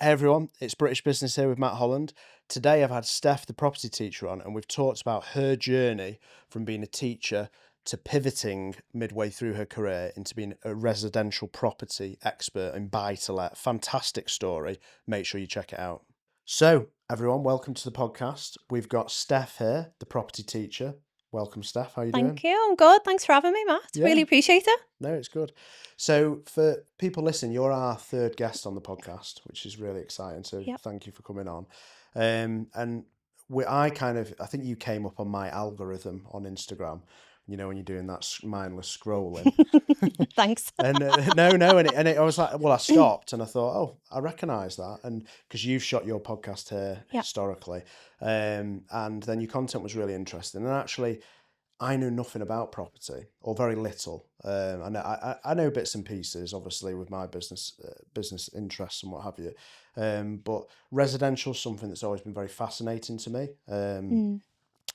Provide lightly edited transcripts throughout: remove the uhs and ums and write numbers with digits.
Hey everyone, it's British Business here with Matt Holland. Today I've had Steph, the property teacher, on, and we've talked about her journey from being a teacher to pivoting midway through her career into being a residential property expert in buy-to-let. Fantastic story. Make sure you check it out. So, everyone, welcome to the podcast. We've got Steph here, the property teacher. Welcome, Steph. How are you doing? Thank you. I'm good. Thanks for having me, Matt. Yeah. Really appreciate it. No, it's good. So for people listening, you're our third guest on the podcast, which is really exciting. So Thank you for coming on. And I think you came up on my algorithm on Instagram, you know, when you're doing that mindless scrolling. Thanks. And I was like, well, I stopped and I thought, oh, I recognise that. And because you've shot your podcast here historically. And then your content was really interesting. And actually, I knew nothing about property, or very little. I know bits and pieces, obviously, with my business interests and what have you. But residential is something that's always been very fascinating to me.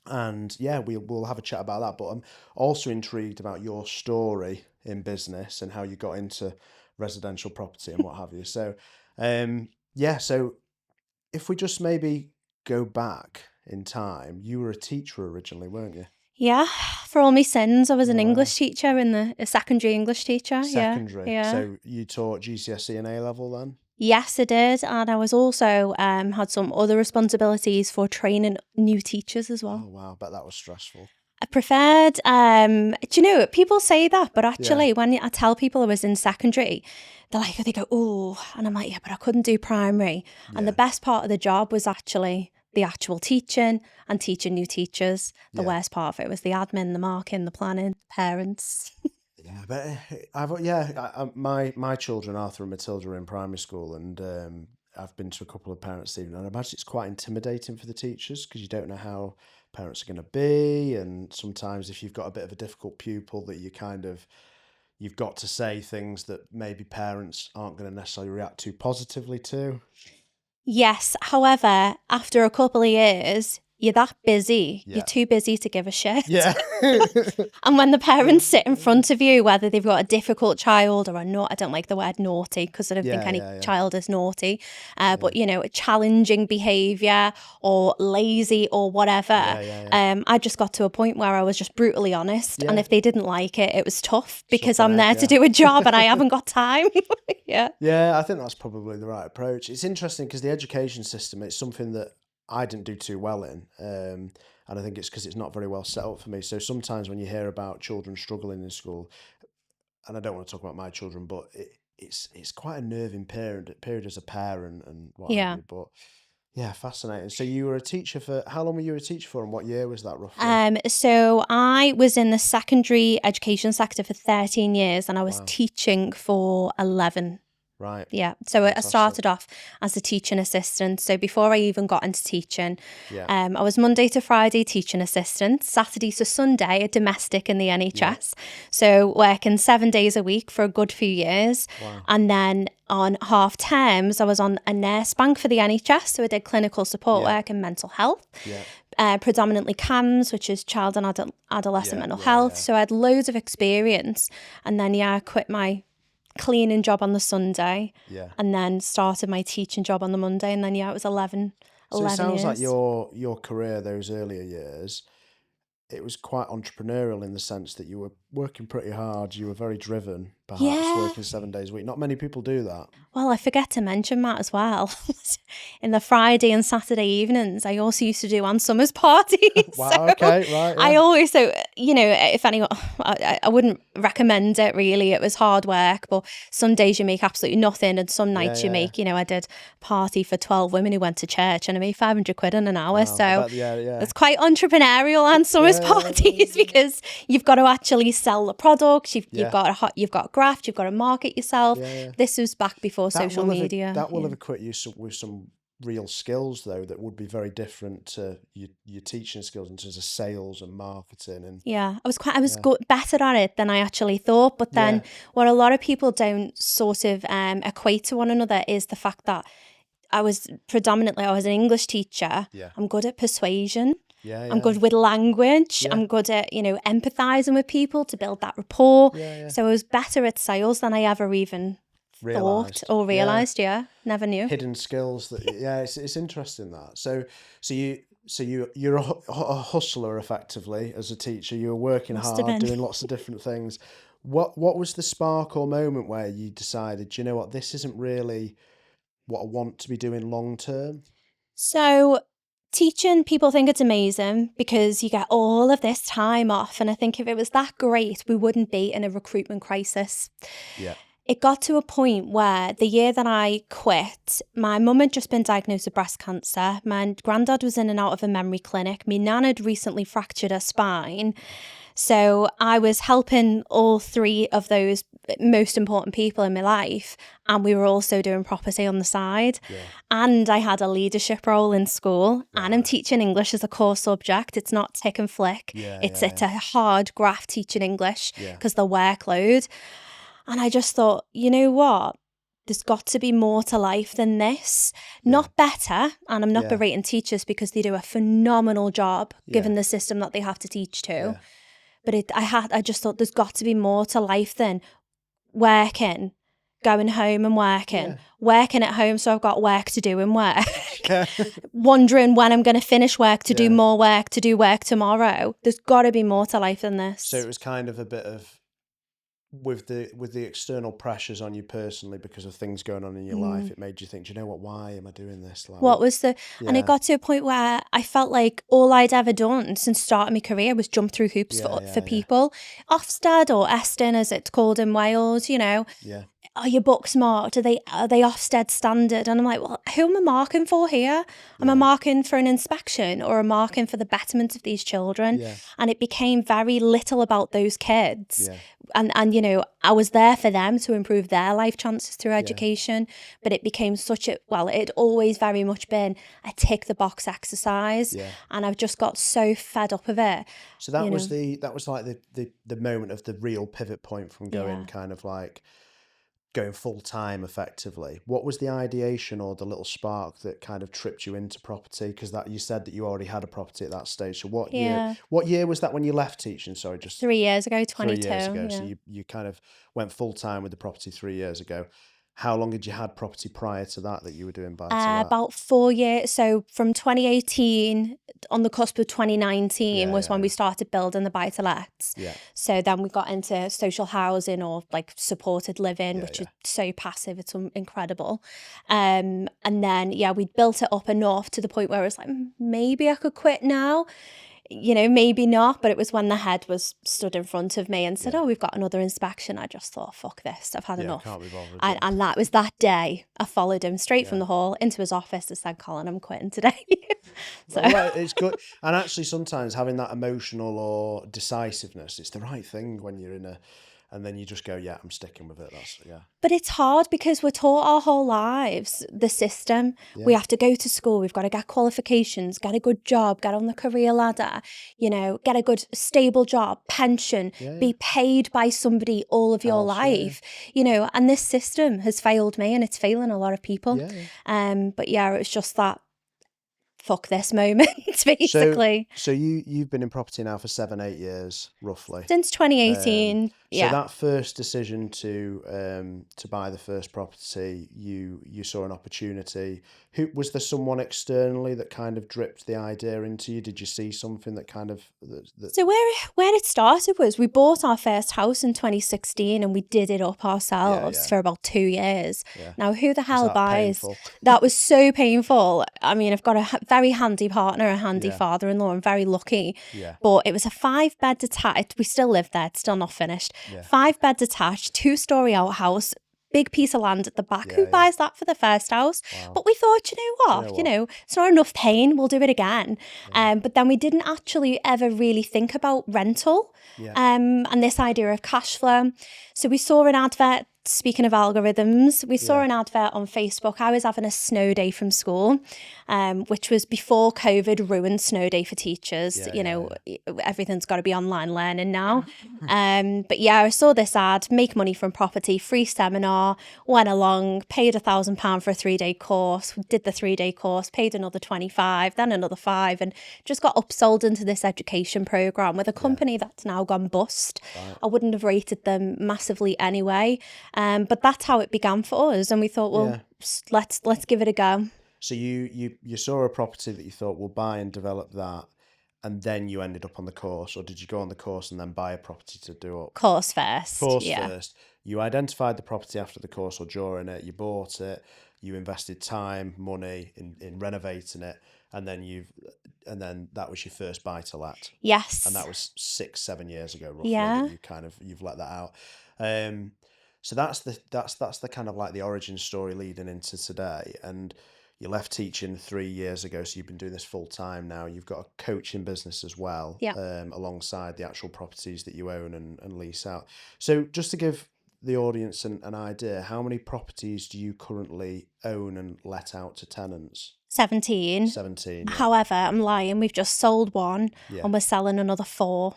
And yeah, we'll have a chat about that. But I'm also intrigued about your story in business and how you got into residential property and what have you. So, so if we just maybe go back in time, you were a teacher originally, weren't you? Yeah, for all my sins, I was an English teacher a secondary English teacher. Secondary. Yeah. So you taught GCSE and A-level then? Yes, I did. And I was also had some other responsibilities for training new teachers as well. Oh, wow. I bet that was stressful. I preferred, do you know, people say that, but actually when I tell people I was in secondary, they go, oh, and I'm like, yeah, but I couldn't do primary. Yeah. And the best part of the job was actually the actual teaching and teaching new teachers. The worst part of it was the admin, the marking, the planning, parents. Yeah, but my children, Arthur and Matilda, are in primary school, and I've been to a couple of parents' evening, and I imagine it's quite intimidating for the teachers because you don't know how parents are going to be, and sometimes if you've got a bit of a difficult pupil, that you've got to say things that maybe parents aren't going to necessarily react too positively to. Yes, however, after a couple of years, you're that busy. You're too busy to give a shit. Yeah. And when the parents sit in front of you, whether they've got a difficult child or I don't like the word naughty because I don't think any child is naughty, but, you know, challenging behaviour or lazy or whatever, I just got to a point where I was just brutally honest. And if they didn't like it, it was tough because I'm there to do a job and I haven't got time. Yeah, I think that's probably the right approach. It's interesting because the education system, it's something that I didn't do too well in, and I think it's because it's not very well set up for me. So sometimes when you hear about children struggling in school, and I don't want to talk about my children, but it's quite a nerving period as a parent and what have you. But yeah, fascinating. So you were a teacher how long were you a teacher for, and what year was that roughly? So I was in the secondary education sector for 13 years, and I was teaching for 11. Right. Yeah. So fantastic. I started off as a teaching assistant. So before I even got into teaching, I was Monday to Friday teaching assistant, Saturday to Sunday a domestic in the NHS. Yeah. So working 7 days a week for a good few years. Wow. And then on half terms, I was on a nurse bank for the NHS. So I did clinical support work and mental health. Yeah. Predominantly CAMS, which is child and adolescent mental health. Yeah. So I had loads of experience. And then, I quit my cleaning job on the Sunday and then started my teaching job on the Monday, and then it was 11 so it sounds years. Like your career those earlier years, it was quite entrepreneurial in the sense that you were working pretty hard, you were very driven, perhaps working 7 days a week. Not many people do that. Well, I forget to mention, Matt, as well. In the Friday and Saturday evenings, I also used to do on summers parties. Wow, so okay, right. Yeah. I always, if anyone, I wouldn't recommend it really. It was hard work, but some days you make absolutely nothing, and some nights you make, I did a party for 12 women who went to church, and I made 500 quid in an hour. Wow, so it's quite entrepreneurial on summers parties because you've got to actually sell the products. You've got graft, you've got to market yourself. This was back before social media. That will have equipped you with some real skills though that would be very different to your teaching skills in terms of sales and marketing. And I was better at it than I actually thought. But then what a lot of people don't sort of equate to one another is the fact that I was an English teacher. I'm good at persuasion. I'm good with language. I'm good at, empathizing with people to build that rapport. So I was better at sales than I ever even thought or realised. Never knew. Hidden skills that it's interesting that. You're a hustler effectively as a teacher. You were working hard, doing lots of different things. What was the spark or moment where you decided, you know what, this isn't really what I want to be doing long term? So teaching, people think it's amazing because you get all of this time off. And I think if it was that great, we wouldn't be in a recruitment crisis. Yeah. It got to a point where the year that I quit, my mum had just been diagnosed with breast cancer. My granddad was in and out of a memory clinic. My nan had recently fractured her spine. So I was helping all three of those most important people in my life. And we were also doing property on the side. Yeah. And I had a leadership role in school. Right. And I'm teaching English as a core subject. It's not tick and flick. It's a hard graft teaching English because the workload. And I just thought, you know what? There's got to be more to life than this. Not better. And I'm not berating teachers because they do a phenomenal job given the system that they have to teach to. Yeah. But I just thought there's got to be more to life than working, going home and working at home. So I've got work to do and work. Wondering when I'm going to finish work to do more work, to do work tomorrow. There's got to be more to life than this. So it was kind of a bit of, with the external pressures on you personally because of things going on in your life, it made you think, do you know what, why am I doing this? Like, and it got to a point where I felt like all I'd ever done since starting my career was jump through hoops for people. Ofsted or Eston as it's called in Wales, you know. Yeah. Are your books marked? Are they Ofsted standard? And I'm like, well, who am I marking for here? Am I marking for an inspection or am I marking for the betterment of these children? Yeah. And it became very little about those kids. Yeah. And you know, I was there for them to improve their life chances through education, but it became it'd always very much been a tick the box exercise. Yeah. And I've just got so fed up of it. So that was like the moment of the real pivot point from going kind of like going full time effectively. What was the ideation or the little spark that kind of tripped you into property? Because that you said that you already had a property at that stage. So what year was that when you left teaching? Sorry, just 3 years ago, 22. 3 years ago. So you kind of went full time with the property 3 years ago. How long had you had property prior to that you were doing buy-to-let? About 4 years. So from 2018, on the cusp of 2019 was when we started building the buy-to-lets. Yeah. So then we got into social housing or like supported living, which is so passive. It's incredible. And then, we built it up enough to the point where it was like, maybe I could quit now. You know, maybe not, but it was when the head was stood in front of me and said, we've got another inspection. I just thought, fuck this, I've had enough. Can't be bothered, and that was that day. I followed him straight from the hall into his office and said, Colin, I'm quitting today. So well, it's good. And actually sometimes having that emotional or decisiveness, it's the right thing when you're in and then you just go, I'm sticking with it. But it's hard because we're taught our whole lives, the system. We have to go to school. We've got to get qualifications, get a good job, get on the career ladder, you know, get a good stable job, pension, be paid by somebody all of your life, you know, and this system has failed me and it's failing a lot of people. But it was just that fuck this moment, basically. So you've been in property now for 7-8 years, roughly. Since 2018. So that first decision to buy the first property, you saw an opportunity. Was there someone externally that kind of dripped the idea into you? Did you see something that kind of So where it started was we bought our first house in 2016 and we did it up ourselves for about 2 years. Now who the hell buys? Painful? That was so painful. I mean, I've got a very handy partner, a handy father-in-law. I'm very lucky. But it was a 5-bed detached. We still live there. It's still not finished. 5-bed detached, 2-story outhouse, big piece of land at the back. Who buys that for the first house? Wow. But we thought, you know what, it's not enough pain. We'll do it again. But then we didn't actually ever really think about rental and this idea of cash flow. So we saw an advert. Speaking of algorithms, we saw an advert on Facebook. I was having a snow day from school, which was before COVID ruined snow day for teachers. Everything's got to be online learning now. But I saw this ad, make money from property, free seminar, went along, paid £1,000 for a 3-day course, did the 3-day course, paid another 25, then another 5, and just got upsold into this education program with a company that's now gone bust. Right. I wouldn't have rated them massively anyway. But that's how it began for us, and we thought, well, let's give it a go. So you saw a property that you thought, we'll buy and develop that, and then you ended up on the course, or did you go on the course and then buy a property to do up? Course first. First. You identified the property after the course or during it, you bought it, you invested time, money in renovating it, and then that was your first buy to let. Yes. And that was 6-7 years ago roughly that you've let that out. So that's the kind of like the origin story leading into today. And you left teaching 3 years ago, so you've been doing this full time now. You've got a coaching business as well, alongside the actual properties that you own and lease out. So just to give the audience an idea, how many properties do you currently own and let out to tenants? 17. 17. Yeah. However, I'm lying. We've just sold one and we're selling another 4.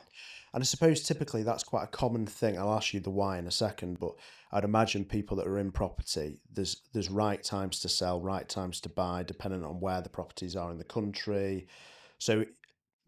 And I suppose typically that's quite a common thing. I'll ask you the why in a second, but I'd imagine people that are in property, there's right times to sell, right times to buy, depending on where the properties are in the country. So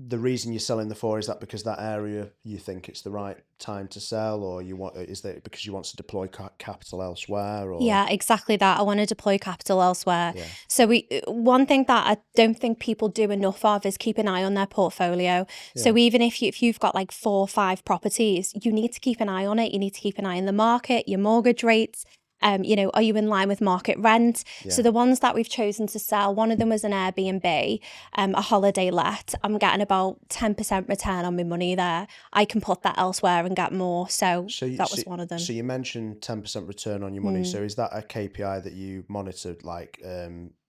the reason you're selling the 4, is that because that area you think it's the right time to sell, or is that because you want to deploy capital elsewhere? Or yeah, exactly that. I want to deploy capital elsewhere. So one thing that I don't think people do enough of is keep an eye on their portfolio. So even if you've got like 4 or 5 properties, you need to keep an eye on it. You need to keep an eye on the market, your mortgage rates. Are you in line with market rent? So the ones that we've chosen to sell, one of them was an Airbnb, a holiday let. I'm getting about 10% return on my money there. I can put that elsewhere and get more. So that was one of them. So you mentioned 10% return on your money. So is that a KPI that you monitored, like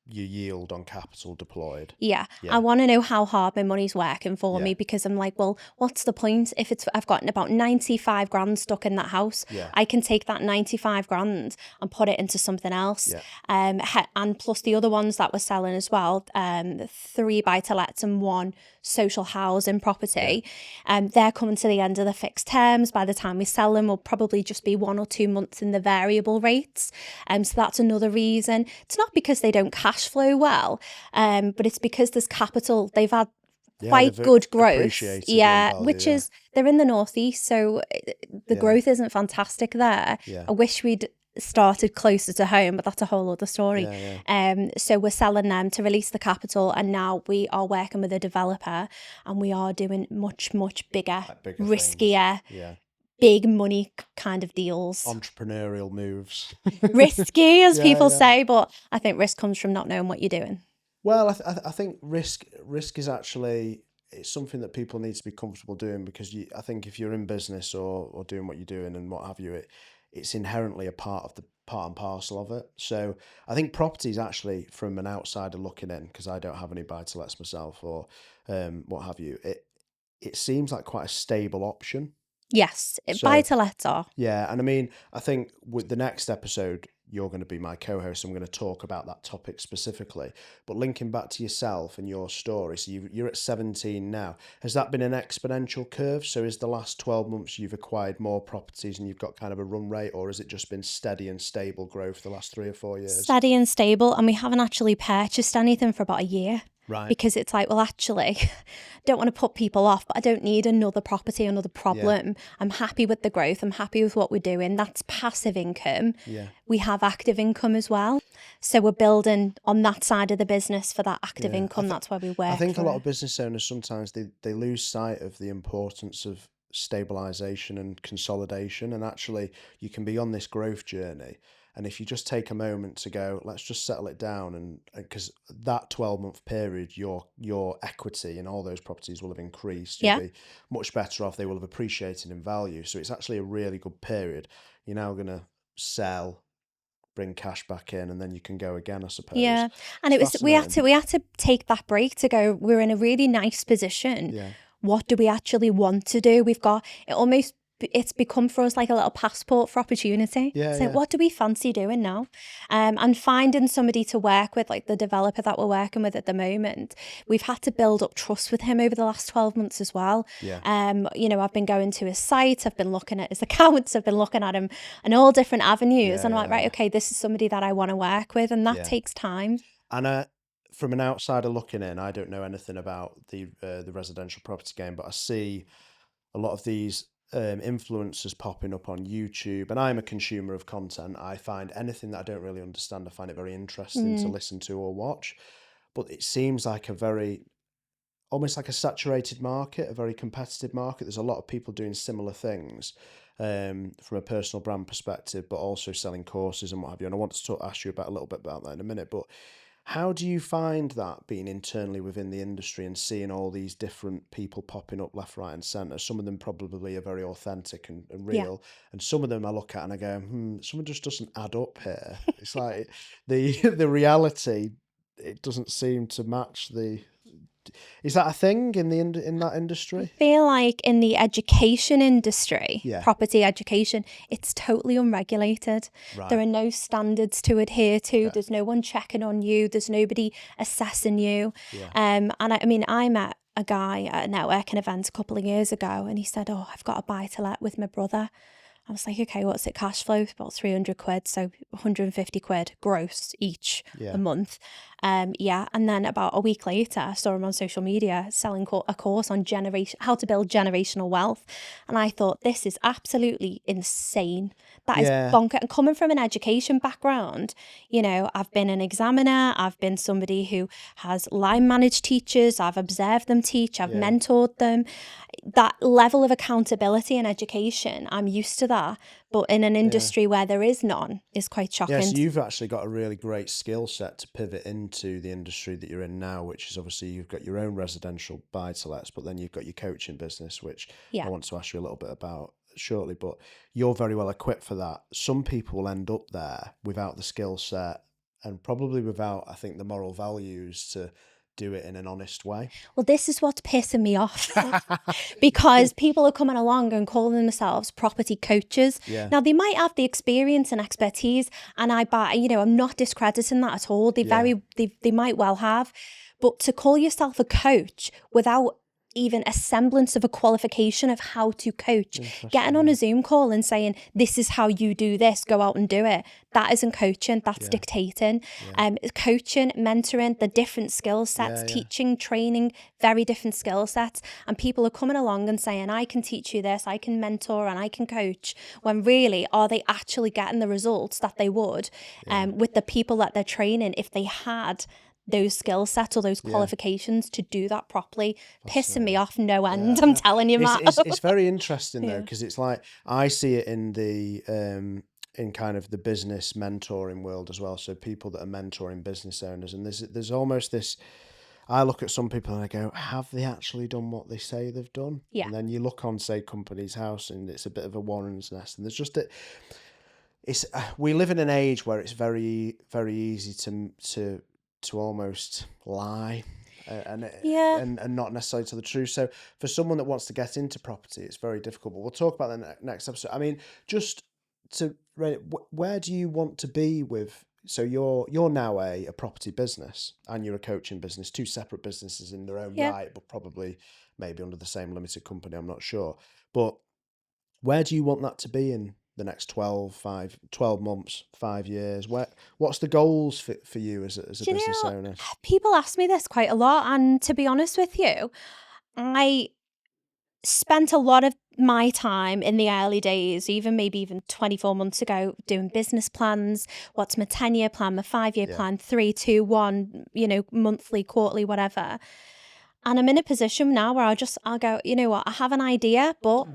your yield on capital deployed? Yeah. I want to know how hard my money's working for me, because I'm like, well, what's the point if I've gotten about 95 grand stuck in that house? I can take that 95 grand and put it into something else. And plus the other ones that we're selling as well, 3 buy-to-lets and 1 social housing property. They're coming to the end of the fixed terms. By the time we sell them, we'll probably just be 1 or 2 months in the variable rates. So that's another reason. It's not because they don't cash flow well, but it's because there's capital. They've had quite good growth, which is they're in the northeast, so the growth isn't fantastic there. I wish we'd started closer to home, but that's a whole other story. So we're selling them to release the capital, and now we are working with a developer, and we are doing much bigger, riskier big money kind of deals. Entrepreneurial moves. Risky, as people say, but I think risk comes from not knowing what you're doing. Well, I think risk is actually, it's something that people need to be comfortable doing, because I think if you're in business or doing what you're doing and what have you, it's inherently a part and parcel of it. So I think property is actually, from an outsider looking in, because I don't have any buy-to-lets myself or what have you, it seems like quite a stable option. Yes, buy-to-lets are. Yeah, and I mean, I think with the next episode, you're going to be my co-host. I'm going to talk about that topic specifically. But linking back to yourself and your story, so you're at 17 now. Has that been an exponential curve? So is the last 12 months you've acquired more properties and you've got kind of a run rate, or has it just been steady and stable growth the last 3 or 4 years? Steady and stable, and we haven't actually purchased anything for about a year. Right. Because it's like, well, actually, don't want to put people off, but I don't need another property, another problem. I'm happy with the growth. I'm happy with what we're doing. That's passive income. We have active income as well. So we're building on that side of the business for that active income. That's why we work. I think a lot of business owners, sometimes they lose sight of the importance of stabilization and consolidation. And actually, you can be on this growth journey, and if you just take a moment to go, let's just settle it down, and because that 12-month period, your equity in all those properties will have increased. You'll be much better off. They will have appreciated in value. So it's actually a really good period. You're now going to sell, bring cash back in, and then you can go again, I suppose. Yeah, and we had to take that break to go, we're in a really nice position. What do we actually want to do? It's become for us like a little passport for opportunity. What do we fancy doing now? And finding somebody to work with, like the developer that we're working with at the moment, we've had to build up trust with him over the last 12 months as well. I've been going to his site, I've been looking at his accounts, I've been looking at him in all different avenues. And I'm like, right, okay, this is somebody that I want to work with, and that takes time. And from an outsider looking in, I don't know anything about the residential property game, but I see a lot of these influencers popping up on YouTube, and I'm a consumer of content. I find anything that I don't really understand, I find it very interesting to listen to or watch. But it seems like almost like a saturated market, a very competitive market. There's a lot of people doing similar things from a personal brand perspective, but also selling courses and what have you. And I want to ask you about a little bit about that in a minute. But how do you find that being internally within the industry and seeing all these different people popping up left, right, and centre? Some of them probably are very authentic and Yeah. real, and some of them I look at and I go, something just doesn't add up here. It's like the the reality, it doesn't seem to match the. Is that a thing in that industry? I feel like in the education industry, Yeah. property education, it's totally unregulated. Right. There are no standards to adhere to. Okay. There's no one checking on you. There's nobody assessing you. Yeah. And I mean, I met a guy at a networking event a couple of years ago, and he said, "Oh, I've got a buy to let with my brother." I was like, okay, what's it cash flow? About 300 quid, so 150 quid gross each a month. Yeah, and then about a week later, I saw him on social media selling a course on how to build generational wealth. And I thought, this is absolutely insane. That is bonkers. And coming from an education background, you know, I've been an examiner, I've been somebody who has line managed teachers, I've observed them teach, I've mentored them. That level of accountability in education, I'm used to that. But in an industry where there is none, is quite shocking. Yeah, so you've actually got a really great skill set to pivot into the industry that you're in now, which is obviously you've got your own residential buy-to-lets, but then you've got your coaching business, which I want to ask you a little bit about shortly. But you're very well equipped for that. Some people will end up there without the skill set and probably without, I think, the moral values to do it in an honest way. Well, this is what's pissing me off because people are coming along and calling themselves property coaches. Yeah. Now, they might have the experience and expertise, and I'm not discrediting that at all. They might well have, but to call yourself a coach without even a semblance of a qualification of how to coach, getting on a Zoom call and saying, this is how you do this, go out and do it. That isn't coaching, that's dictating. Coaching, mentoring, the different skill sets, teaching, training, very different skill sets. And people are coming along and saying, I can teach you this, I can mentor and I can coach. When really, are they actually getting the results that they would with the people that they're training if they had those skill sets or those qualifications to do that properly? Pissing me off no end. I'm telling you, Matt. It's very interesting though, because it's like I see it in the in kind of the business mentoring world as well. So people that are mentoring business owners, and there's almost this. I look at some people and I go, have they actually done what they say they've done? Yeah. And then you look on, say, Companies House, and it's a bit of a Warren's nest, and there's just we live in an age where it's very, very easy to almost lie and not necessarily tell the truth. So for someone that wants to get into property, it's very difficult. But we'll talk about that in the next episode. I mean, just to where do you want to be with? So you're now a property business and you're a coaching business, two separate businesses in their own right, but probably maybe under the same limited company. I'm not sure. But where do you want that to be in the next 12 months, 5 years? What's the goals for you as a business owner? People ask me this quite a lot, and to be honest with you, I spent a lot of my time in the early days, maybe even 24 months ago, doing business plans. What's my 10-year plan, my 5-year plan, 3, 2, 1, monthly, quarterly, whatever. And I'm in a position now where I'll go, you know what, I have an idea, but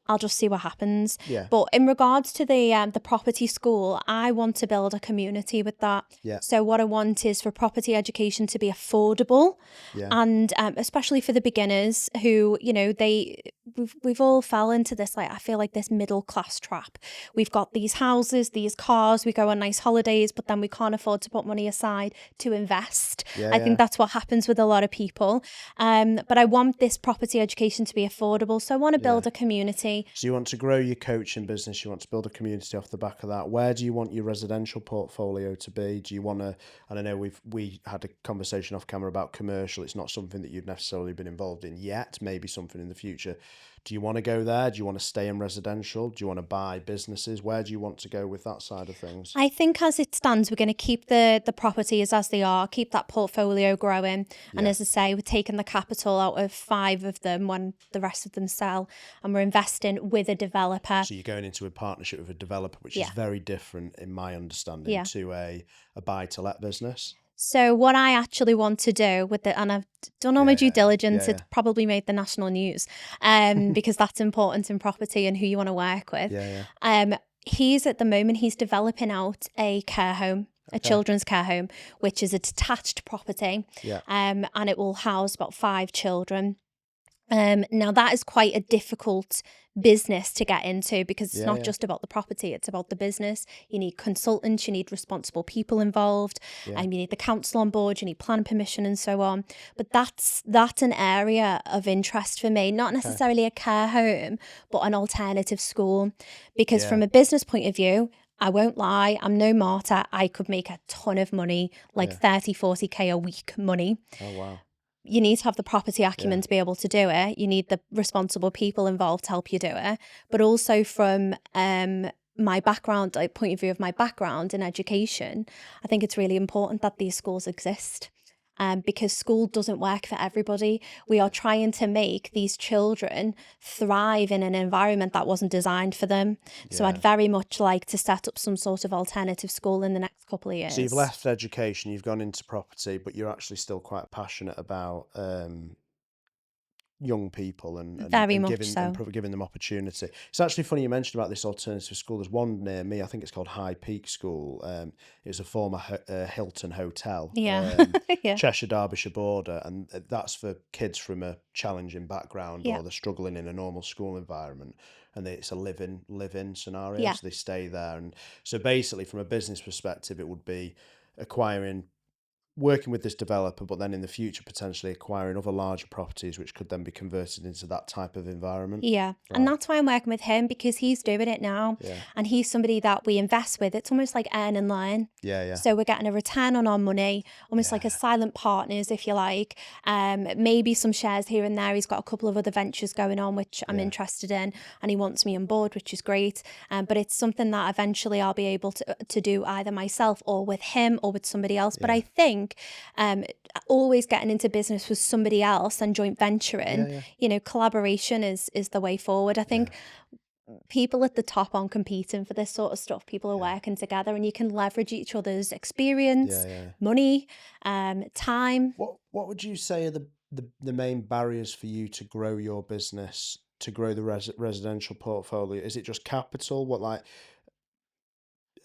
I'll just see what happens. Yeah. But in regards to the property school, I want to build a community with that. Yeah. So what I want is for property education to be affordable, and especially for the beginners who, we've all fell into this, I feel like this middle class trap. We've got these houses, these cars, we go on nice holidays, but then we can't afford to put money aside to invest. I think that's what happens with a lot of people. But I want this property education to be affordable. So I want to build a community. So you want to grow your coaching business, you want to build a community off the back of that. Where do you want your residential portfolio to be? Do you want to, and I know we had a conversation off camera about commercial. It's not something that you've necessarily been involved in yet, maybe something in the future. do you want to go there? Do you want to stay in residential? Do you want to buy businesses? Where do you want to go with that side of things? I think as it stands, we're going to keep the properties as they are, keep that portfolio growing. And as I say, we're taking the capital out of 5 of them when the rest of them sell, and we're investing with a developer. So you're going into a partnership with a developer, which is very different, in my understanding, to a buy-to-let business. So what I actually want to do with it, and I've done all my due diligence, it's probably made the national news, because that's important in property and who you want to work with. He's at the moment, he's developing out a care home, a children's care home, which is a detached property, and it will house about 5 children. Now that is quite a difficult business to get into, because it's not just about the property, it's about the business. You need consultants, you need responsible people involved, and you need the council on board, you need planning permission and so on. But that's an area of interest for me, not necessarily a care home, but an alternative school, because from a business point of view, I won't lie, I'm no martyr. I could make a ton of money, like 30, 40K a week money. Oh, wow. You need to have the property acumen to be able to do it. You need the responsible people involved to help you do it. But also from my background, like point of view of my background in education, I think it's really important that these schools exist. Because school doesn't work for everybody. We are trying to make these children thrive in an environment that wasn't designed for them. So I'd very much like to set up some sort of alternative school in the next couple of years. So you've left education, you've gone into property, but you're actually still quite passionate about young people and giving them opportunity. It's actually funny you mentioned about this alternative school. There's one near me, I think it's called High Peak School. It's a former Hilton hotel, Cheshire, Derbyshire border, and that's for kids from a challenging background or they're struggling in a normal school environment. And it's a live-in scenario, so they stay there. And so basically, from a business perspective, it would be working with this developer, but then in the future potentially acquiring other larger properties which could then be converted into that type of environment. And that's why I'm working with him, because he's doing it now, and he's somebody that we invest with. It's almost like earn and learn. So we're getting a return on our money, almost like a silent partners, if you like. Maybe some shares here and there. He's got a couple of other ventures going on which I'm interested in, and he wants me on board, which is great. But it's something that eventually I'll be able to do either myself or with him or with somebody else. But I think always getting into business with somebody else and joint venturing, collaboration is the way forward. I think people at the top aren't competing for this sort of stuff. People are working together, and you can leverage each other's experience, money, time. What would you say are the main barriers for you to grow your business, to grow the residential portfolio? Is it just capital?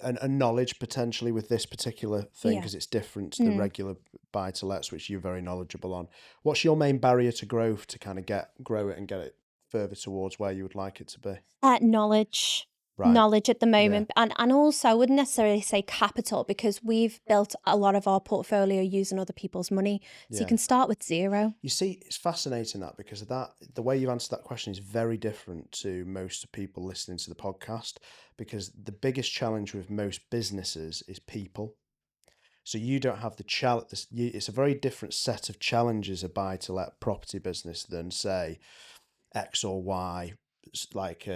And knowledge potentially with this particular thing, because it's different to the regular buy-to-lets, which you're very knowledgeable on. What's your main barrier to growth to kind of grow it and get it further towards where you would like it to be? Knowledge. Knowledge at the moment, and also I wouldn't necessarily say capital, because we've built a lot of our portfolio using other people's money, so you can start with zero. You see, it's fascinating that, because of that, the way you answered that question is very different to most people listening to the podcast, because the biggest challenge with most businesses is people. So you don't have the challenge. It's a very different set of challenges a buy-to-let property business than, say, X or Y, like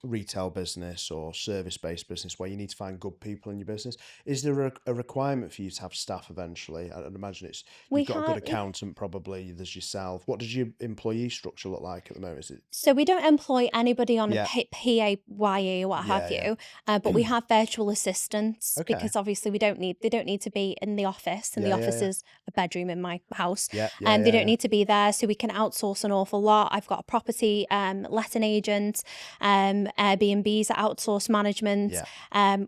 retail business or service-based business, where you need to find good people in your business. Is there a requirement for you to have staff eventually? I'd imagine you've got a good accountant, probably. There's yourself. What does your employee structure look like at the moment? So we don't employ anybody on a PAYE or what have you, but we have virtual assistants, because obviously they don't need to be in the office, and the office is a bedroom in my house. They don't need to be there, so we can outsource an awful lot. I've got a property letting agent, Airbnbs, outsource management.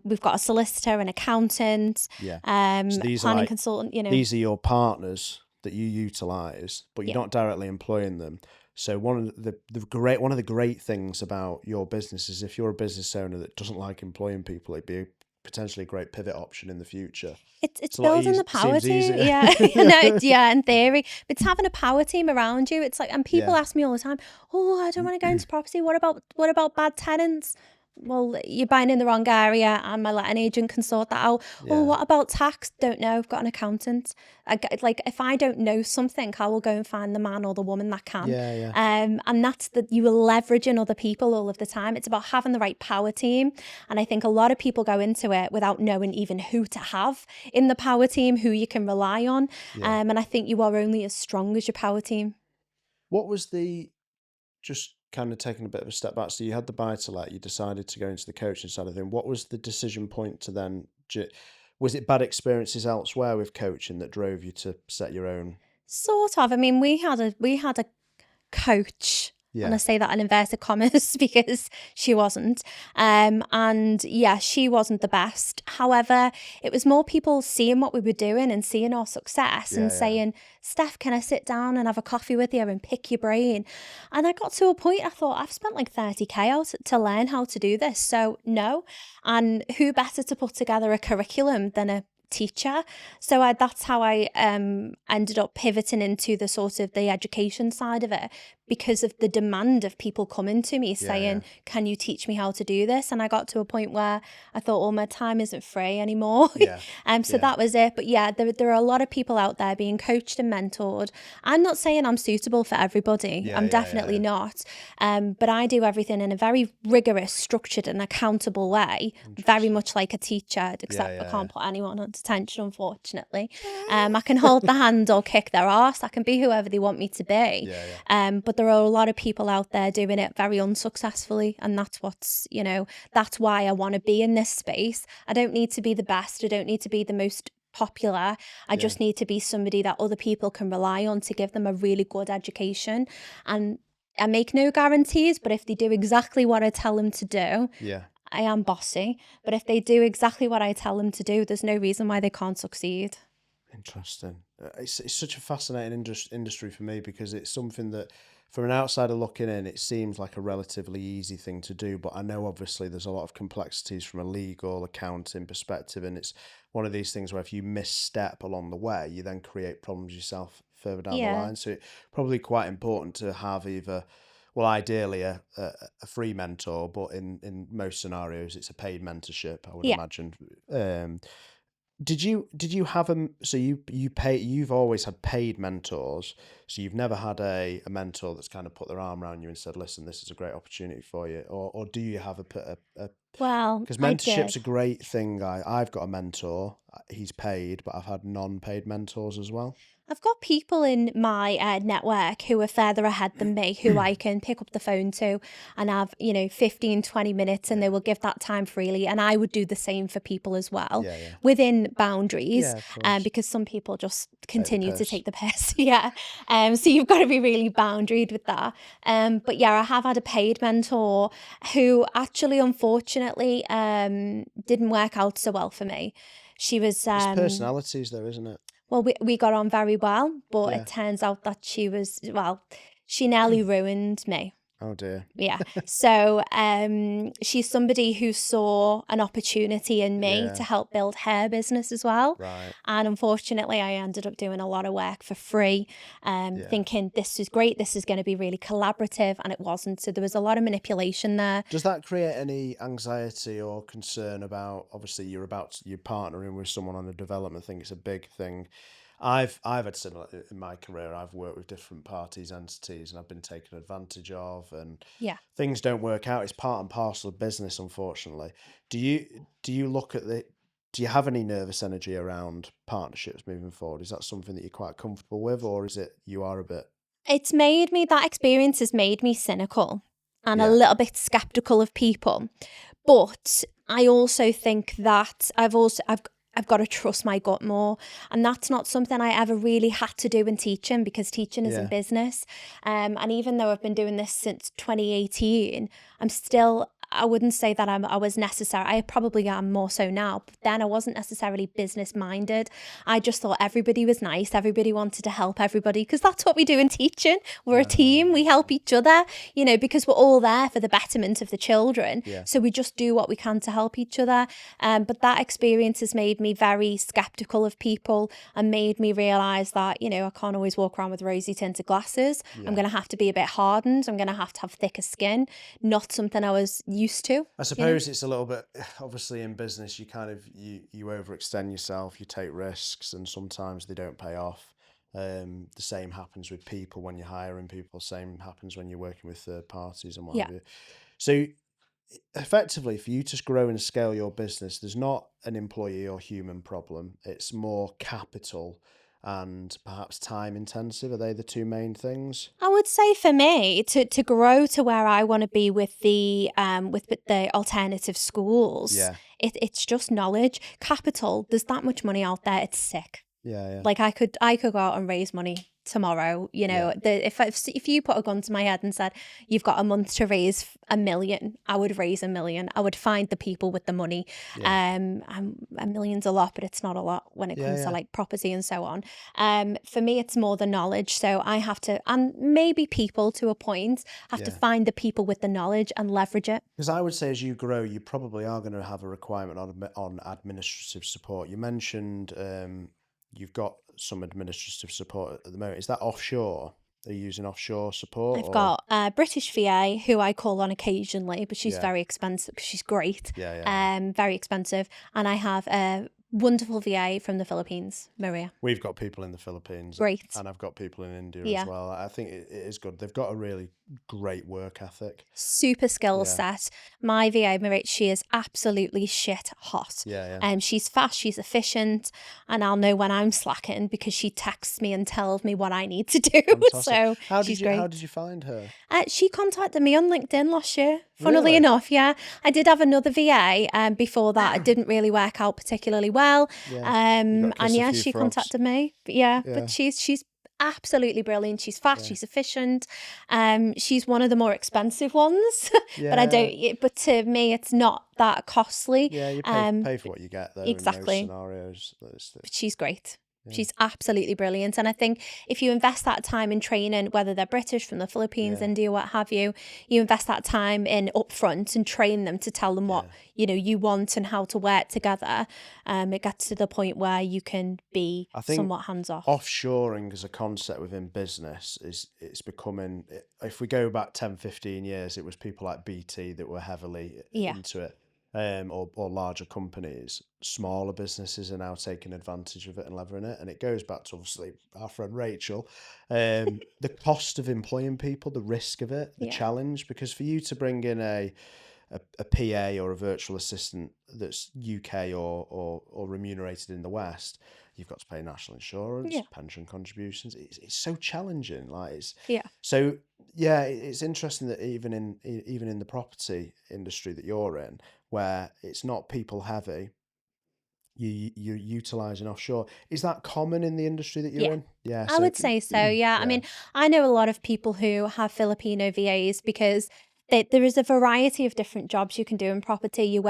We've got a solicitor, an accountant, so planning consultant. These are your partners that you utilize, but you're not directly employing them. So one of the great things about your business is, if you're a business owner that doesn't like employing people, it'd be potentially a great pivot option in the future. It's building the power team. In theory. But it's having a power team around you. It's like, and people ask me all the time, I don't want to go into property. What about bad tenants? well, you're buying in the wrong area and my letting agent can sort that out. Yeah. Well, what about tax? Don't know. I've got an accountant. Like, if I don't know something, I will go and find the man or the woman that can. Yeah. And that's you are leveraging other people all of the time. It's about having the right power team. And I think a lot of people go into it without knowing even who to have in the power team, who you can rely on. And I think you are only as strong as your power team. What was just kind of taking a bit of a step back, so you had the buy-to-let, you decided to go into the coaching side of things. What was the decision point to then, was it bad experiences elsewhere with coaching that drove you to set your own? Sort of. I mean, we had a coach. And I say that in inverted commas because she wasn't. And yeah, she wasn't the best. However, it was more people seeing what we were doing and seeing our success and saying, Steph, can I sit down and have a coffee with you and pick your brain? And I got to a point, I thought, I've spent like 30K out to learn how to do this. So no. And who better to put together a curriculum than a teacher? So that's how I ended up pivoting into the sort of the education side of it, because of the demand of people coming to me saying, can you teach me how to do this? And I got to a point where I thought, my time isn't free anymore. So that was it. But yeah, there are a lot of people out there being coached and mentored. I'm not saying I'm suitable for everybody. I'm definitely not. But I do everything in a very rigorous, structured and accountable way, very much like a teacher, except I can't put anyone on detention, unfortunately. I can hold the hand or kick their arse. I can be whoever they want me to be. But there are a lot of people out there doing it very unsuccessfully, and that's why I want to be in this space. I don't need to be the best. I don't need to be the most popular. I just need to be somebody that other people can rely on to give them a really good education. And I make no guarantees, but if they do exactly what I tell them to do, I am bossy, but if they do exactly what I tell them to do, there's no reason why they can't succeed. Interesting. It's such a fascinating industry for me, because it's something that, from an outsider looking in, it seems like a relatively easy thing to do, but I know obviously there's a lot of complexities from a legal, accounting perspective, and it's one of these things where if you misstep along the way, you then create problems yourself further down the line. So it's probably quite important to have either, well, ideally a free mentor, but in most scenarios it's a paid mentorship, I would imagine. Did you have so you've always had paid mentors, so you've never had a mentor that's kind of put their arm around you and said, listen, this is a great opportunity for you, or do you have a well, because mentorship's a great thing. I've got a mentor, he's paid, but I've had non-paid mentors as well. I've got people in my network who are further ahead than me, who I can pick up the phone to and have, 15, 20 minutes, and they will give that time freely. And I would do the same for people as well, within boundaries, because some people just continue to take the piss. So you've got to be really boundaried with that. But yeah, I have had a paid mentor who actually, unfortunately, didn't work out so well for me. She was... It's personalities though, isn't it? Well, we got on very well, but it turns out that she nearly ruined me. Oh dear. Yeah. So she's somebody who saw an opportunity in me to help build her business as well. Right. And unfortunately, I ended up doing a lot of work for free, thinking this is great, this is going to be really collaborative, and it wasn't. So there was a lot of manipulation there. Does that create any anxiety or concern about, obviously you're partnering with someone on a development thing, it's a big thing. I've had similar in my career. I've worked with different parties, entities, and I've been taken advantage of, and things don't work out. It's part and parcel of business, unfortunately. Do you look at do you have any nervous energy around partnerships moving forward? Is that something that you're quite comfortable with, or is it you are a bit? That experience has made me cynical and a little bit skeptical of people. But I also think that I've got to trust my gut more. And that's not something I ever really had to do in teaching, because teaching is in business. And even though I've been doing this since 2018, I wouldn't say that I was necessary. I probably am more so now, but then I wasn't necessarily business minded. I just thought everybody was nice. Everybody wanted to help everybody, because that's what we do in teaching. We're a team. We help each other, because we're all there for the betterment of the children. So we just do what we can to help each other. But that experience has made me very skeptical of people and made me realize that, I can't always walk around with rosy tinted glasses. I'm going to have to be a bit hardened. I'm going to have thicker skin. Not something I was used to. I suppose it's a little bit, obviously in business, you kind of, you overextend yourself, you take risks, and sometimes they don't pay off. The same happens with people when you're hiring people, same happens when you're working with third parties and what Yeah. have you. So effectively, for you to grow and scale your business, there's not an employee or human problem. It's more capital and perhaps time intensive. Are they the two main things? I would say for me to grow to where I want to be with the alternative schools, Yeah. It's just knowledge. Capital, there's that much money out there, it's sick. Yeah. Like I could go out and raise money tomorrow, you know. If you put a gun to my head and said you've got a month to raise $1 million, I would raise $1 million. I would find the people with the money. $1 million's a lot, but it's not a lot when it comes to like property and so on. For me, it's more the knowledge. So I have to, and maybe people to a point, have to find the people with the knowledge and leverage it. Because I would say as you grow, you probably are going to have a requirement on administrative support. You mentioned you've got some administrative support at the moment. Is that offshore? Are you using offshore support? I've got a British VA who I call on occasionally, but she's very expensive because she's great. Very expensive. And I have a wonderful VA from the Philippines, Maria. We've got people in the Philippines. Great. And I've got people in India as well. I think it is good. They've got a really great work ethic. Super skill set. My VA, Maria, she is absolutely shit hot. She's fast, she's efficient, and I'll know when I'm slacking because she texts me and tells me what I need to do. So she's great. How did you find her? She contacted me on LinkedIn last year. Funnily enough, I did have another VA before that. It didn't really work out particularly well. And she contacted me. But she's absolutely brilliant. She's fast, she's efficient. She's one of the more expensive ones. But to me it's not that costly. You pay for what you get though. Exactly. In those scenarios. But she's great. She's absolutely brilliant. And I think if you invest that time in training, whether they're British, from the Philippines, India, what have you, you invest that time in upfront and train them to tell them what, you want and how to work together. It gets to the point where you can be somewhat hands-off. Offshoring as a concept within business it's becoming, if we go back 10, 15 years, it was people like BT that were heavily into it. Or larger companies. Smaller businesses are now taking advantage of it and leveraging it. And it goes back to obviously our friend Rachel, the cost of employing people, the risk of it, the challenge, because for you to bring in a PA or a virtual assistant that's UK or remunerated in the West, you've got to pay national insurance, pension contributions. It's so challenging. It's interesting that even in the property industry that you're in, where it's not people heavy, you're utilizing offshore. Is that common in the industry that you're in? Yeah, I would say so. I mean, I know a lot of people who have Filipino VAs because there is a variety of different jobs you can do in property. You're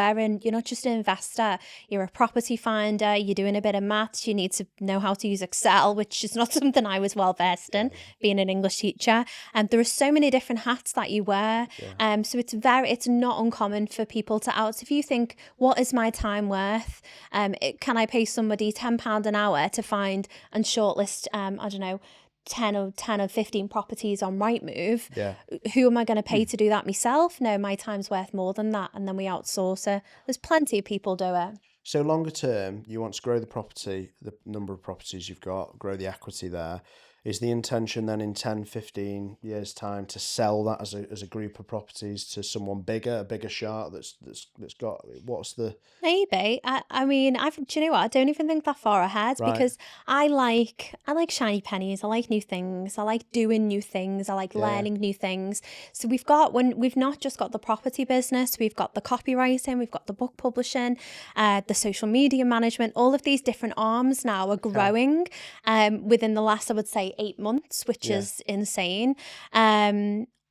not just an investor, you're a property finder, you're doing a bit of maths, you need to know how to use Excel, which is not something I was well versed in, being an English teacher. There are so many different hats that you wear. So it's not uncommon for people to out. If you think, what is my time worth? Can I pay somebody £10 an hour to find and shortlist, 10 or 15 properties on Rightmove, who am I going to pay to do that myself? No, my time's worth more than that. And then we outsource it. There's plenty of people do it. So longer term, you want to grow the property, the number of properties you've got, grow the equity there. Is the intention then in 10, 15 years time to sell that as a group of properties to someone bigger, a bigger shark that's got, what's the... Maybe. I mean, do you know what? I don't even think that far ahead because I like shiny pennies. I like new things. I like doing new things. I like learning new things. So we've not just got the property business, we've got the copywriting, we've got the book publishing, the social media management. All of these different arms now are growing within the last, I would say, 8 months, which is insane.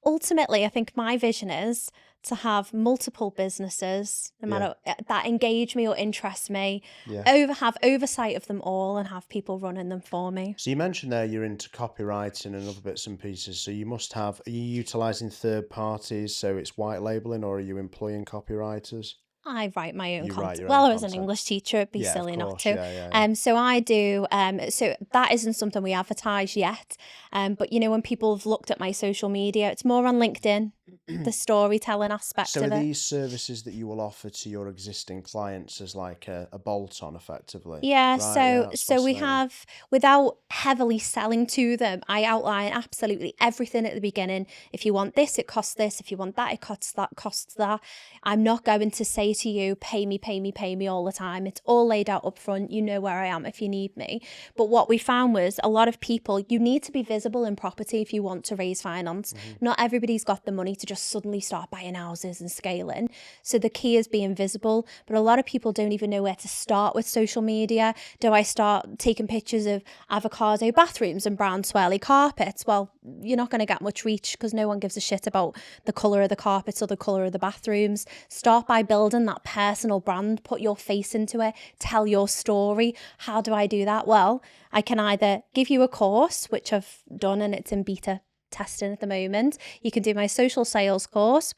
Ultimately, I think my vision is to have multiple businesses, no matter that engage me or interest me, have oversight of them all and have people running them for me. So you mentioned there you're into copywriting and other bits and pieces. So you must have, are you utilising third parties, so it's white labelling, or are you employing copywriters? I write my own content. Well, I was an English teacher, it'd be silly not to. So I do, so that isn't something we advertise yet. But when people have looked at my social media, it's more on LinkedIn. the storytelling aspect So are of it. these services that you will offer to your existing clients as like a bolt-on effectively? Yeah, Right, yeah, that's so we fascinating. have, without heavily selling to them, I outline absolutely everything at the beginning. If you want this, it costs this. If you want that, it costs that, costs that. I'm not going to say to you, pay me, pay me, pay me all the time. It's all laid out up front. You know where I am if you need me. But what we found was a lot of people, you need to be visible in property if you want to raise finance. Not everybody's got the money to just suddenly start buying houses and scaling. So the key is being visible, but a lot of people don't even know where to start with social media. Do I start taking pictures of avocado bathrooms and brown swirly carpets? Well, you're not going to get much reach because no one gives a shit about the colour of the carpets or the colour of the bathrooms. Start by building that personal brand, put your face into it, tell your story. How do I do that? Well, I can either give you a course, which I've done and it's in beta testing at the moment. You can do my social sales course.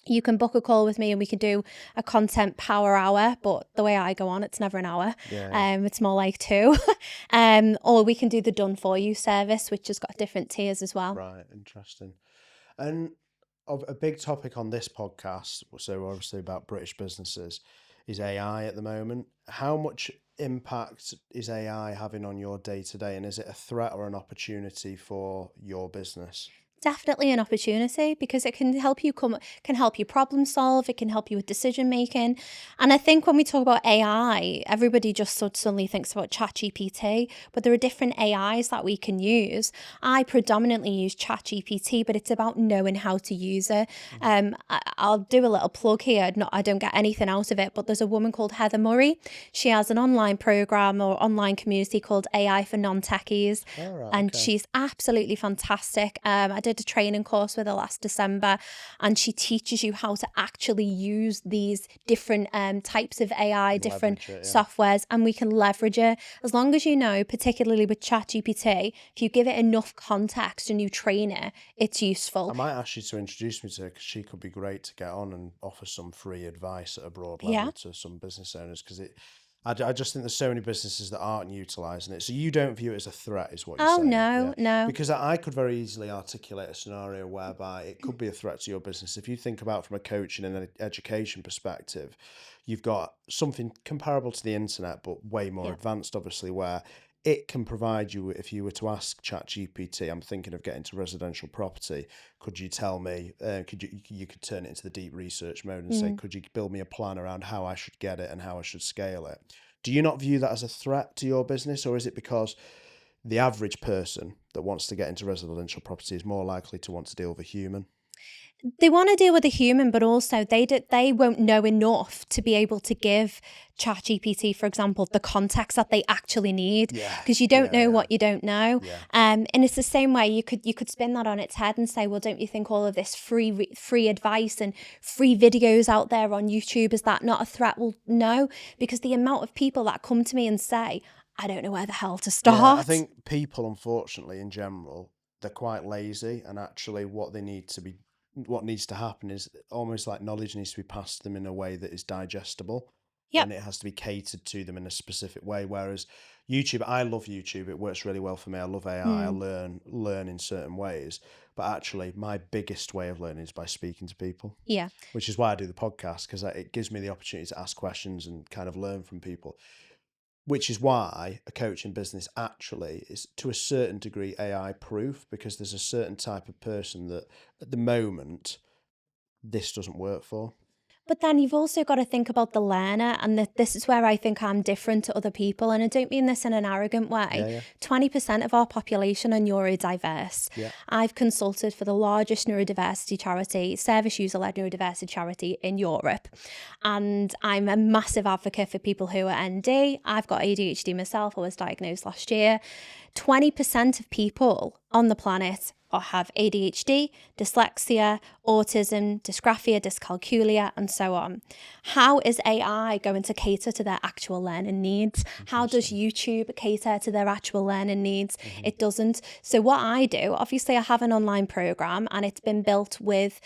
You can book a call with me and we can do a content power hour, but the way I go on, it's never an hour. Yeah. It's more like 2. Or we can do the done for you service, which has got different tiers as well. Right, interesting. And a big topic on this podcast, so obviously about British businesses, is AI at the moment. How much impact is AI having on your day to day, and is it a threat or an opportunity for your business? Definitely an opportunity because it can help you problem solve, it can help you with decision making. And I think when we talk about AI, everybody just suddenly thinks about ChatGPT, but there are different AIs that we can use. I predominantly use ChatGPT, but it's about knowing how to use it. I'll do a little plug here. I don't get anything out of it, but there's a woman called Heather Murray. She has an online program or online community called AI for non-techies. All right, And okay. she's absolutely fantastic. I did a training course with her last December, and she teaches you how to actually use these different types of AI, different softwares, and we can leverage it. As long as you know, particularly with ChatGPT, if you give it enough context and you train it, it's useful. I might ask you to introduce me to her because she could be great to get on and offer some free advice at a broad level to some business owners, because I just think there's so many businesses that aren't utilising it. So you don't view it as a threat, is what you're saying? No, no. Because I could very easily articulate a scenario whereby it could be a threat to your business. If you think about from a coaching and an education perspective, you've got something comparable to the internet, but way more advanced, obviously, where it can provide you, if you were to ask ChatGPT, I'm thinking of getting to residential property, could you tell me, you could turn it into the deep research mode and say, could you build me a plan around how I should get it and how I should scale it? Do you not view that as a threat to your business, or is it because the average person that wants to get into residential property is more likely to want to deal with a human? They want to deal with a human, but also they won't know enough to be able to give ChatGPT, for example, the context that they actually need, because you don't know what you don't know. And it's the same way you could spin that on its head and say, well, don't you think all of this free advice and free videos out there on YouTube, is that not a threat? Well, no, because the amount of people that come to me and say, I don't know where the hell to start. Yeah, I think people, unfortunately, in general, they're quite lazy, and actually what needs to happen is almost like knowledge needs to be passed to them in a way that is digestible. And it has to be catered to them in a specific way. Whereas YouTube, I love YouTube. It works really well for me. I love AI. I learn in certain ways. But actually, my biggest way of learning is by speaking to people. Yeah. Which is why I do the podcast, because it gives me the opportunity to ask questions and kind of learn from people. Which is why a coaching business actually is, to a certain degree, AI proof, because there's a certain type of person that at the moment this doesn't work for. But then you've also got to think about the learner, and this is where I think I'm different to other people, and I don't mean this in an arrogant way. 20% of our population are neurodiverse. I've consulted for the largest neurodiversity charity, service user-led neurodiversity charity in Europe, and I'm a massive advocate for people who are ND. I've got ADHD myself. I was diagnosed last year. 20% of people on the planet have ADHD, dyslexia, autism, dysgraphia, dyscalculia, and so on. How is AI going to cater to their actual learning needs? How does YouTube cater to their actual learning needs? It doesn't. So what I do, obviously I have an online program, and it's been built with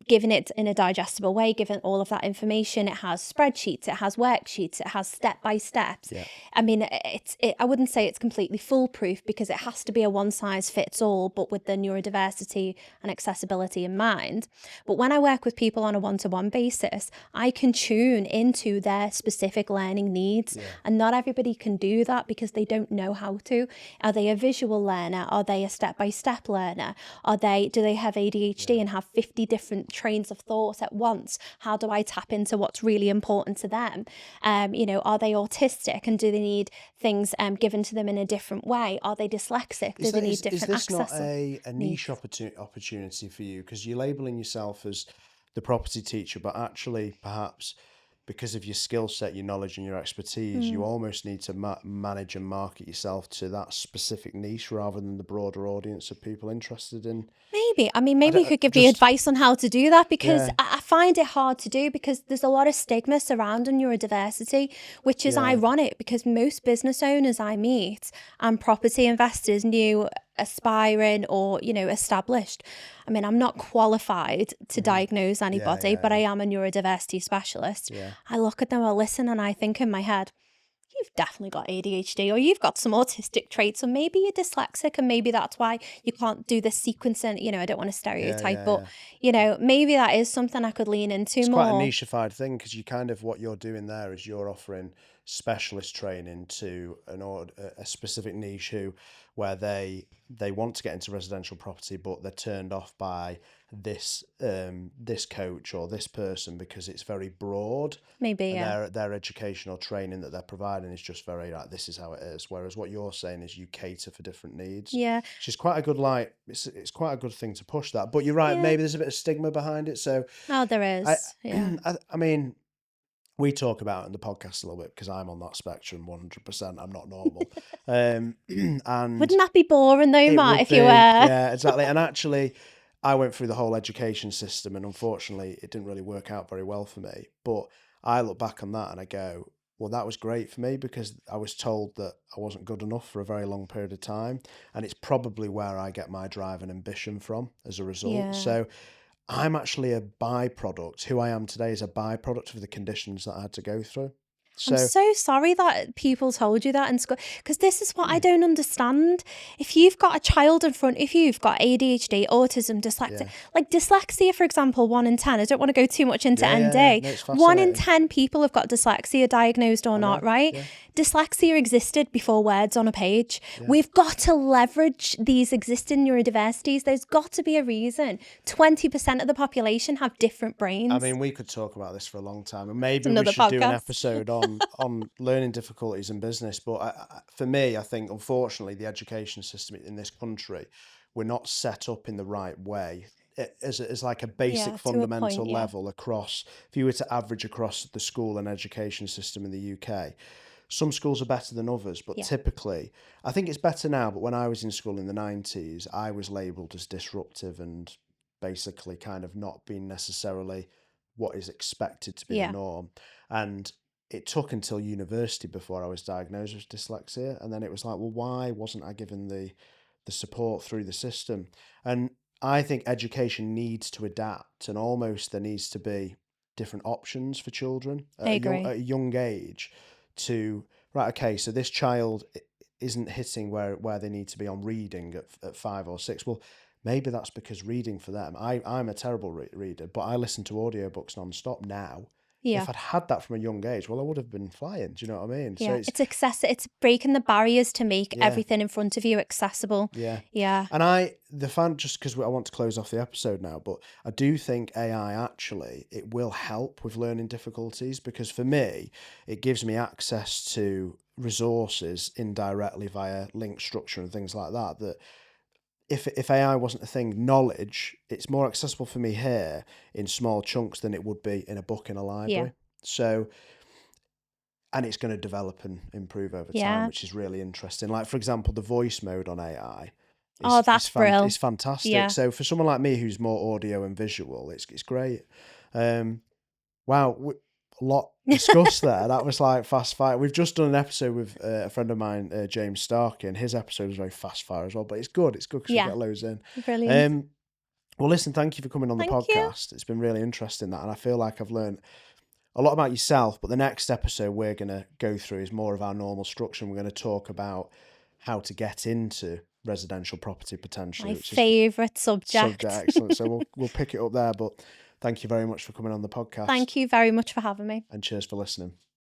given it in a digestible way, given all of that information. It has spreadsheets, it has worksheets, it has step-by-steps. I mean, I wouldn't say it's completely foolproof because it has to be a one-size-fits-all, but with the neurodiversity and accessibility in mind. But when I work with people on a one-to-one basis, I can tune into their specific learning needs. And not everybody can do that because they don't know how to. Are they a visual learner? Are they a step-by-step learner? Do they have ADHD and have 50 different trains of thought at once? How do I tap into what's really important to them? Are they autistic, and do they need things given to them in a different way? Are they dyslexic? Do they need different access? Is this not a niche opportunity for you? Because you're labeling yourself as the property teacher, but actually perhaps because of your skill set, your knowledge and your expertise, you almost need to manage and market yourself to that specific niche rather than the broader audience of people interested in. Maybe. I mean, maybe you could give me advice on how to do that, because I find it hard to do because there's a lot of stigma surrounding neurodiversity, which is ironic because most business owners I meet and property investors, new, aspiring or, established. I mean, I'm not qualified to diagnose anybody, but I am a neurodiversity specialist. I look at them, I listen, and I think in my head, you've definitely got ADHD, or you've got some autistic traits, or maybe you're dyslexic and maybe that's why you can't do the sequencing. I don't want to stereotype, but maybe that is something I could lean into it's more. It's quite a nicheified thing, because you kind of, what you're doing there is you're offering specialist training to a specific niche where they want to get into residential property, but they're turned off by this coach or this person because it's very broad. Maybe, their educational training that they're providing is just very like, this is how it is. Whereas what you're saying is you cater for different needs. Yeah. Which is quite a good, it's quite a good thing to push that. But you're right, maybe there's a bit of stigma behind it. So there is. I mean, we talk about it in the podcast a little bit because I'm on that spectrum 100%. I'm not normal. And wouldn't that be boring though, Matt, if you were? Yeah, exactly. And actually, I went through the whole education system, and unfortunately, it didn't really work out very well for me. But I look back on that and I go, well, that was great for me because I was told that I wasn't good enough for a very long period of time. And it's probably where I get my drive and ambition from as a result. Yeah. So I'm actually a byproduct. Who I am today is a byproduct of the conditions that I had to go through. I'm so sorry that people told you that in school, because this is what I don't understand. If you've got a child in front of you, you've got ADHD, autism, dyslexia, like dyslexia, for example, 1 in 10. I don't want to go too much into ND. No, 1 in 10 people have got dyslexia, diagnosed or not, right? Yeah. Dyslexia existed before words on a page. We've got to leverage these existing neurodiversities. There's got to be a reason. 20% of the population have different brains. I mean, we could talk about this for a long time, and maybe we should do an episode on learning difficulties in business. But for me, I think, unfortunately, the education system in this country, we're not set up in the right way. As like a basic fundamental level across, if you were to average across the school and education system in the UK, some schools are better than others, but typically, I think it's better now, but when I was in school in the 90s, I was labelled as disruptive and basically kind of not being necessarily what is expected to be the norm. And it took until university before I was diagnosed with dyslexia. And then it was like, well, why wasn't I given the support through the system? And I think education needs to adapt, and almost there needs to be different options for children at a young age to, right, okay, so this child isn't hitting where they need to be on reading at 5 or 6. Well, maybe that's because reading for them, I'm a terrible reader, but I listen to audiobooks non-stop now. Yeah. If I'd had that from a young age, well, I would have been flying. Do you know what I mean? Yeah, so it's accessible. It's breaking the barriers to make everything in front of you accessible. Yeah. Yeah. And just because I want to close off the episode now, but I do think AI actually, it will help with learning difficulties, because for me, it gives me access to resources indirectly via link structure and things like that if AI wasn't a thing, knowledge, it's more accessible for me here in small chunks than it would be in a book in a library. Yeah. So, and it's going to develop and improve over time, which is really interesting. Like, for example, the voice mode on AI. That's brilliant. It's fantastic. Yeah. So for someone like me who's more audio and visual, it's great. Wow. A lot discussed there. That was like fast fire. We've just done an episode with a friend of mine, James Starkey, and his episode was very fast fire as well. But it's good. It's good because we get loads in. Brilliant. Well, listen, thank you for coming on the Thank you. podcast. It's been really interesting, that, and I feel like I've learned a lot about yourself. But the next episode we're going to go through is more of our normal structure. And we're going to talk about how to get into residential property potentially. My favourite subject. Excellent. So we'll pick it up there. But thank you very much for coming on the podcast. Thank you very much for having me. And cheers for listening.